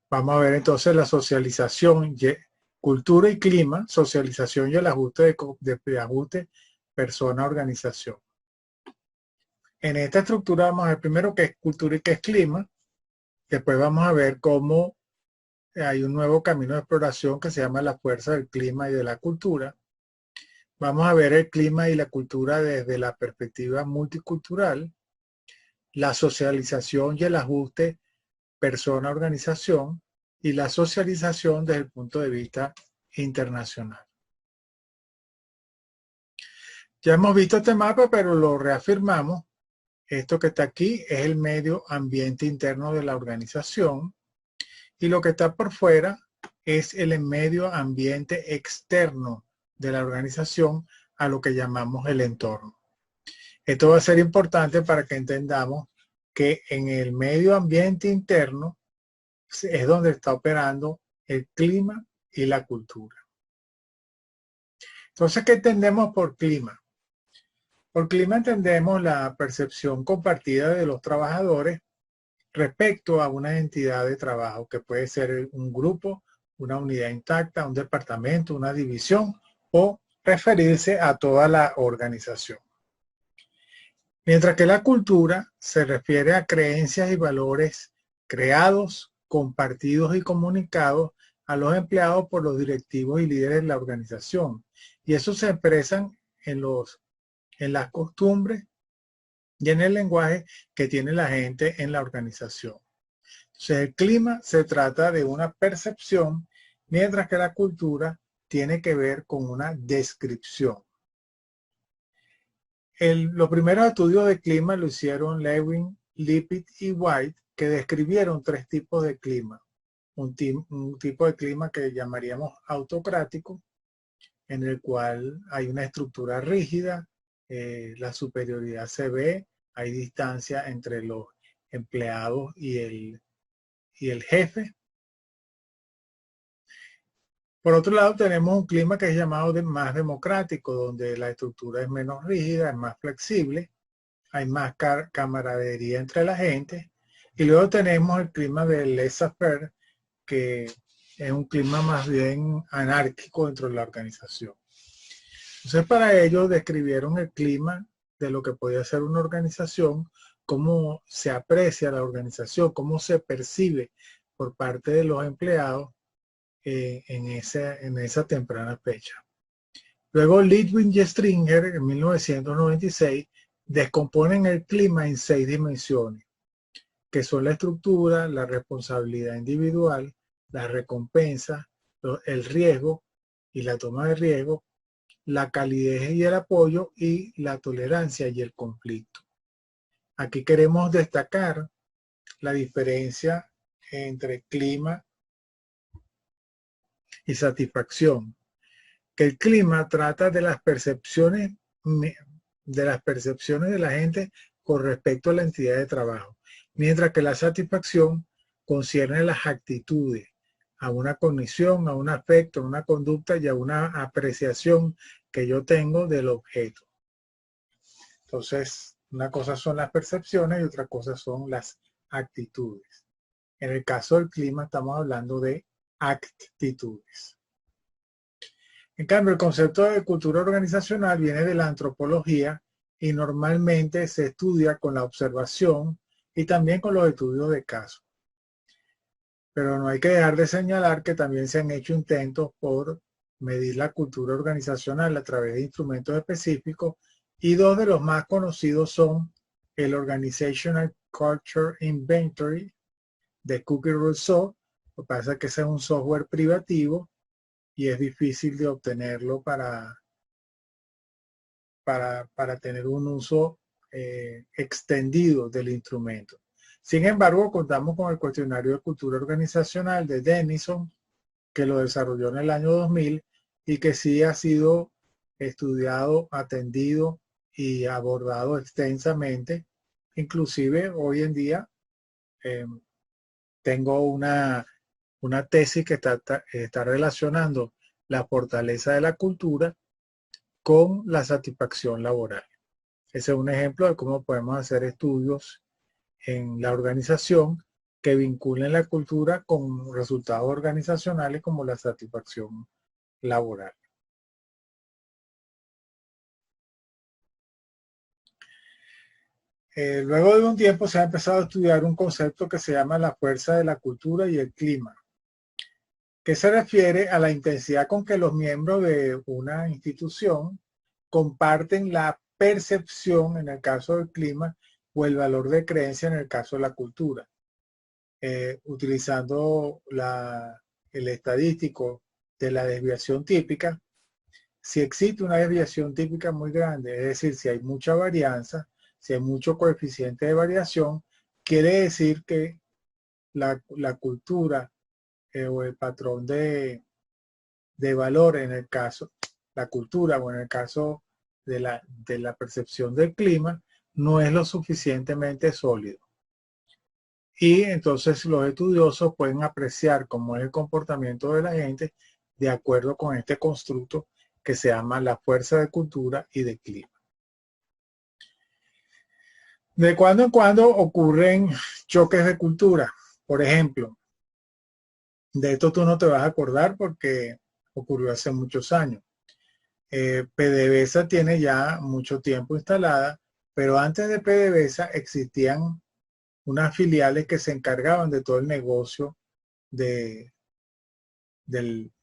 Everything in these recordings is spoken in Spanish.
Vamos a ver entonces la socialización, cultura y clima, socialización y el ajuste de ajuste persona-organización. En esta estructura vamos a ver primero qué es cultura y qué es clima. Después vamos a ver cómo hay un nuevo camino de exploración que se llama la fuerza del clima y de la cultura. Vamos a ver el clima y la cultura desde la perspectiva multicultural, la socialización y el ajuste persona-organización y la socialización desde el punto de vista internacional. Ya hemos visto este mapa, pero lo reafirmamos. Esto que está aquí es el medio ambiente interno de la organización y lo que está por fuera es el medio ambiente externo de la organización, a lo que llamamos el entorno. Esto va a ser importante para que entendamos que en el medio ambiente interno es donde está operando el clima y la cultura. Entonces, ¿qué entendemos por clima? Por clima entendemos la percepción compartida de los trabajadores respecto a una entidad de trabajo, que puede ser un grupo, una unidad intacta, un departamento, una división, o referirse a toda la organización. Mientras que la cultura se refiere a creencias y valores creados, compartidos y comunicados a los empleados por los directivos y líderes de la organización. Y eso se expresan en las costumbres y en el lenguaje que tiene la gente en la organización. Entonces, el clima se trata de una percepción, mientras que la cultura tiene que ver con una descripción. Los primeros estudios de clima lo hicieron Lewin, Lippitt y White, que describieron tres tipos de clima. Un tipo de clima que llamaríamos autocrático, en el cual hay una estructura rígida, la superioridad se ve, hay distancia entre los empleados y el jefe. Por otro lado, tenemos un clima que es llamado más democrático, donde la estructura es menos rígida, es más flexible, hay más camaradería entre la gente. Y luego tenemos el clima de laissez-faire, que es un clima más bien anárquico dentro de la organización. Entonces, para ello describieron el clima de lo que podía ser una organización, cómo se aprecia la organización, cómo se percibe por parte de los empleados en esa temprana fecha. Luego Lidwin y Stringer en 1996 descomponen el clima en 6 dimensiones, que son la estructura, la responsabilidad individual, la recompensa, el riesgo y la toma de riesgo, la calidez y el apoyo y la tolerancia y el conflicto. Aquí queremos destacar la diferencia entre clima y satisfacción, que el clima trata de las percepciones de la gente con respecto a la entidad de trabajo, mientras que la satisfacción concierne las actitudes, a una cognición, a un afecto, a una conducta y a una apreciación que yo tengo del objeto. Entonces, una cosa son las percepciones y otra cosa son las actitudes. En el caso del clima estamos hablando de actitudes. En cambio, el concepto de cultura organizacional viene de la antropología y normalmente se estudia con la observación y también con los estudios de caso. Pero no hay que dejar de señalar que también se han hecho intentos por medir la cultura organizacional a través de instrumentos específicos, y dos de los más conocidos son el Organizational Culture Inventory de Cook y Rousseau. Lo que pasa es que ese es un software privativo y es difícil de obtenerlo para tener un uso extendido del instrumento. Sin embargo, contamos con el cuestionario de cultura organizacional de Denison, que lo desarrolló en el año 2000 y que sí ha sido estudiado, atendido y abordado extensamente. Inclusive hoy en día tengo una tesis que está relacionando la fortaleza de la cultura con la satisfacción laboral. Ese es un ejemplo de cómo podemos hacer estudios en la organización que vinculen la cultura con resultados organizacionales como la satisfacción laboral. Luego de un tiempo se ha empezado a estudiar un concepto que se llama la fuerza de la cultura y el clima, que se refiere a la intensidad con que los miembros de una institución comparten la percepción en el caso del clima o el valor de creencia en el caso de la cultura. Utilizando el estadístico de la desviación típica, si existe una desviación típica muy grande, es decir, si hay mucha varianza, si hay mucho coeficiente de variación, quiere decir que la cultura o el patrón de valor en el caso, la cultura o en el caso de la percepción del clima, no es lo suficientemente sólido. Y entonces los estudiosos pueden apreciar cómo es el comportamiento de la gente de acuerdo con este constructo que se llama la fuerza de cultura y de clima. De cuando en cuando ocurren choques de cultura. Por ejemplo, de esto tú no te vas a acordar porque ocurrió hace muchos años. PDVSA tiene ya mucho tiempo instalada, pero antes de PDVSA existían unas filiales que se encargaban de todo el negocio de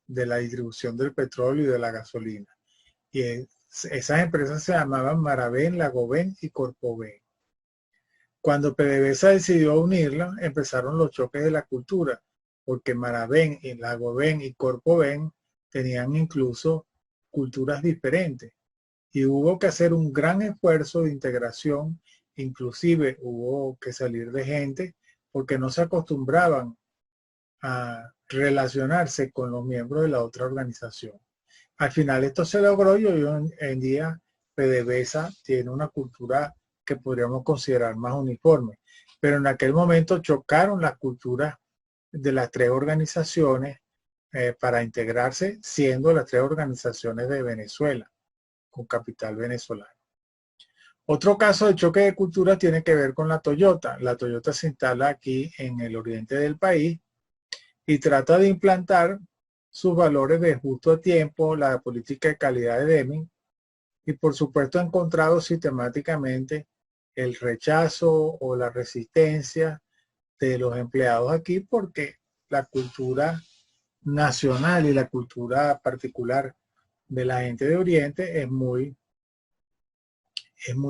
la distribución del petróleo y de la gasolina. Y esas empresas se llamaban Maraven, Lagoven y Corpoven. Cuando PDVSA decidió unirla, empezaron los choques de la cultura, porque Maraven, Lagoven y Corpoven tenían incluso culturas diferentes. Y hubo que hacer un gran esfuerzo de integración, inclusive hubo que salir de gente porque no se acostumbraban a relacionarse con los miembros de la otra organización. Al final esto se logró y hoy en día PDVSA tiene una cultura que podríamos considerar más uniforme. Pero en aquel momento chocaron las culturas de las tres organizaciones para integrarse, siendo las tres organizaciones de Venezuela, con capital venezolano. Otro caso de choque de cultura tiene que ver con la Toyota. La Toyota se instala aquí en el oriente del país y trata de implantar sus valores de justo a tiempo, la política de calidad de Deming, y por supuesto ha encontrado sistemáticamente el rechazo o la resistencia de los empleados aquí porque la cultura nacional y la cultura particular de la gente de Oriente es muy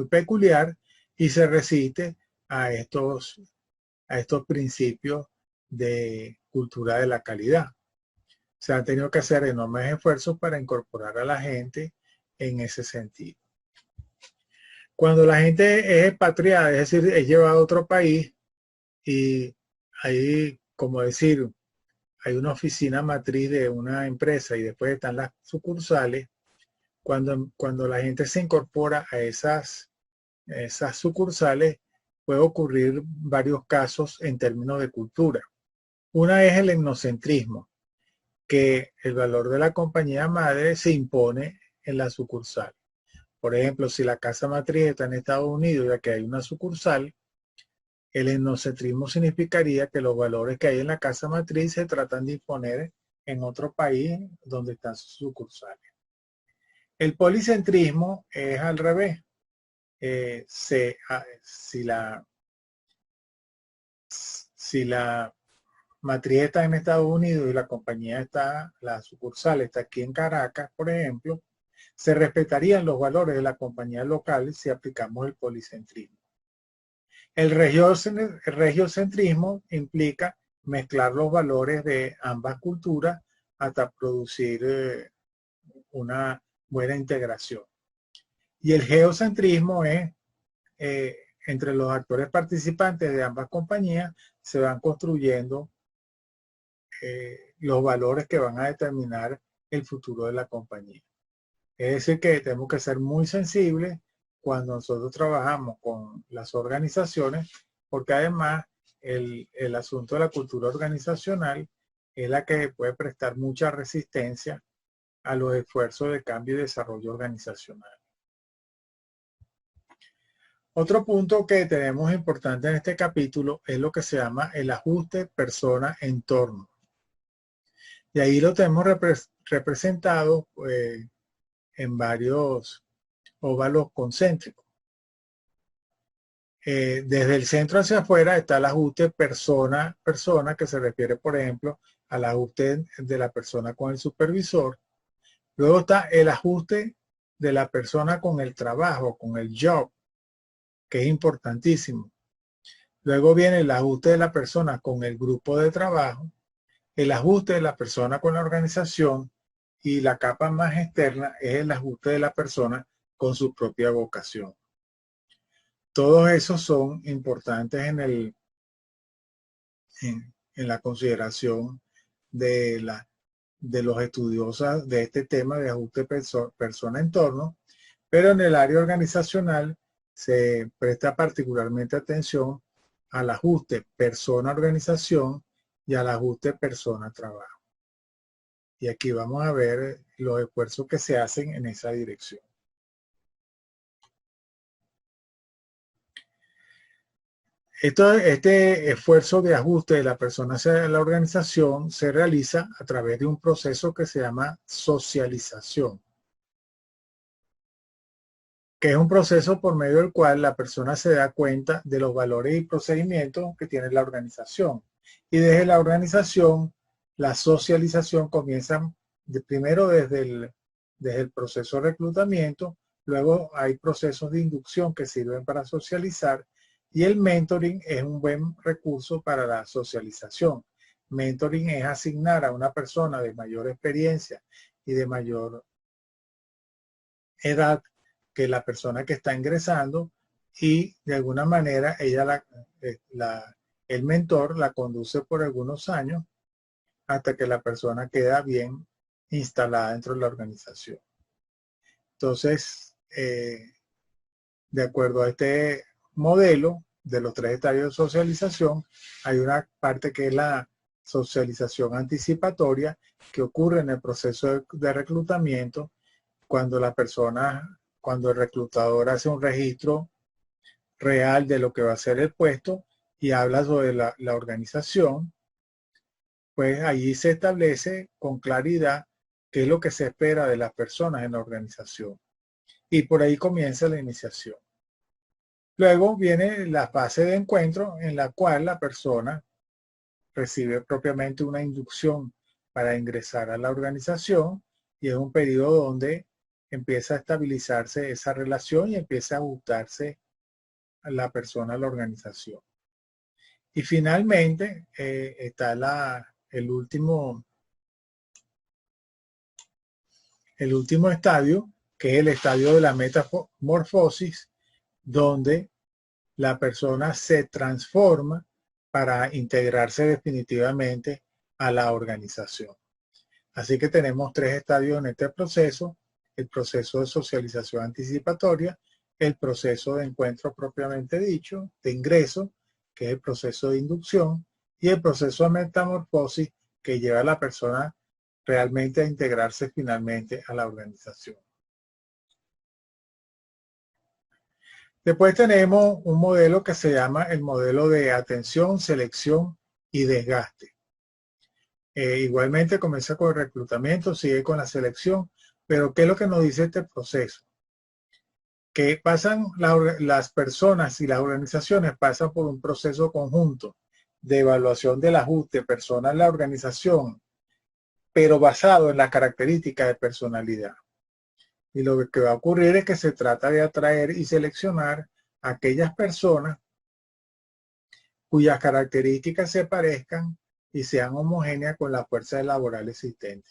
peculiar y se resiste a estos principios de cultura de la calidad. Se han tenido que hacer enormes esfuerzos para incorporar a la gente en ese sentido. Cuando la gente es expatriada, es decir, es llevada a otro país y hay, como decir, hay una oficina matriz de una empresa y después están las sucursales, cuando la gente se incorpora a esas sucursales, puede ocurrir varios casos en términos de cultura. Una es el etnocentrismo, que el valor de la compañía madre se impone en la sucursal. Por ejemplo, si la casa matriz está en Estados Unidos, ya que hay una sucursal, el etnocentrismo significaría que los valores que hay en la casa matriz se tratan de imponer en otro país donde están sus sucursales. El policentrismo es al revés. Si la matriz está en Estados Unidos y la compañía está, la sucursal está aquí en Caracas, por ejemplo, se respetarían los valores de la compañía local si aplicamos el policentrismo. El regiocentrismo implica mezclar los valores de ambas culturas hasta producir una buena integración. Y el geocentrismo es entre los actores participantes de ambas compañías se van construyendo los valores que van a determinar el futuro de la compañía. Es decir, que tenemos que ser muy sensibles cuando nosotros trabajamos con las organizaciones, porque además el asunto de la cultura organizacional es la que puede prestar mucha resistencia a los esfuerzos de cambio y desarrollo organizacional. Otro punto que tenemos importante en este capítulo es lo que se llama el ajuste persona-entorno. Y ahí lo tenemos representado en varios óvalos concéntricos. Desde el centro hacia afuera está el ajuste persona-persona, que se refiere, por ejemplo, al ajuste de la persona con el supervisor. Luego está el ajuste de la persona con el trabajo, con el job, que es importantísimo. Luego viene el ajuste de la persona con el grupo de trabajo, el ajuste de la persona con la organización y la capa más externa es el ajuste de la persona con su propia vocación. Todos esos son importantes en la consideración de los estudiosos de este tema de ajuste persona-entorno, pero en el área organizacional se presta particularmente atención al ajuste persona-organización y al ajuste persona-trabajo. Y aquí vamos a ver los esfuerzos que se hacen en esa dirección. Este esfuerzo de ajuste de la persona hacia la organización se realiza a través de un proceso que se llama socialización, que es un proceso por medio del cual la persona se da cuenta de los valores y procedimientos que tiene la organización. Y desde la organización, la socialización comienza primero desde el proceso de reclutamiento, luego hay procesos de inducción que sirven para socializar y el mentoring es un buen recurso para la socialización. Mentoring es asignar a una persona de mayor experiencia y de mayor edad que la persona que está ingresando y de alguna manera ella el mentor la conduce por algunos años hasta que la persona queda bien instalada dentro de la organización. Entonces, de acuerdo a este modelo de los 3 estadios de socialización, hay una parte que es la socialización anticipatoria que ocurre en el proceso de reclutamiento cuando el reclutador hace un registro real de lo que va a ser el puesto y habla sobre la organización, pues allí se establece con claridad qué es lo que se espera de las personas en la organización. Y por ahí comienza la iniciación. Luego viene la fase de encuentro en la cual la persona recibe propiamente una inducción para ingresar a la organización y es un periodo donde empieza a estabilizarse esa relación y empieza a ajustarse a la persona a la organización. Y finalmente está el último estadio, que es el estadio de la metamorfosis, donde la persona se transforma para integrarse definitivamente a la organización. Así que tenemos 3 estadios en este proceso: el proceso de socialización anticipatoria, el proceso de encuentro propiamente dicho, de ingreso, que es el proceso de inducción, y el proceso de metamorfosis, que lleva a la persona realmente a integrarse finalmente a la organización. Después tenemos un modelo que se llama el modelo de atención, selección y desgaste. Igualmente comienza con el reclutamiento, sigue con la selección, pero ¿qué es lo que nos dice este proceso? Que las personas y las organizaciones pasan por un proceso conjunto de evaluación del ajuste personal en la organización, pero basado en las características de personalidad. Y lo que va a ocurrir es que se trata de atraer y seleccionar a aquellas personas cuyas características se parezcan y sean homogéneas con la fuerza laboral existente.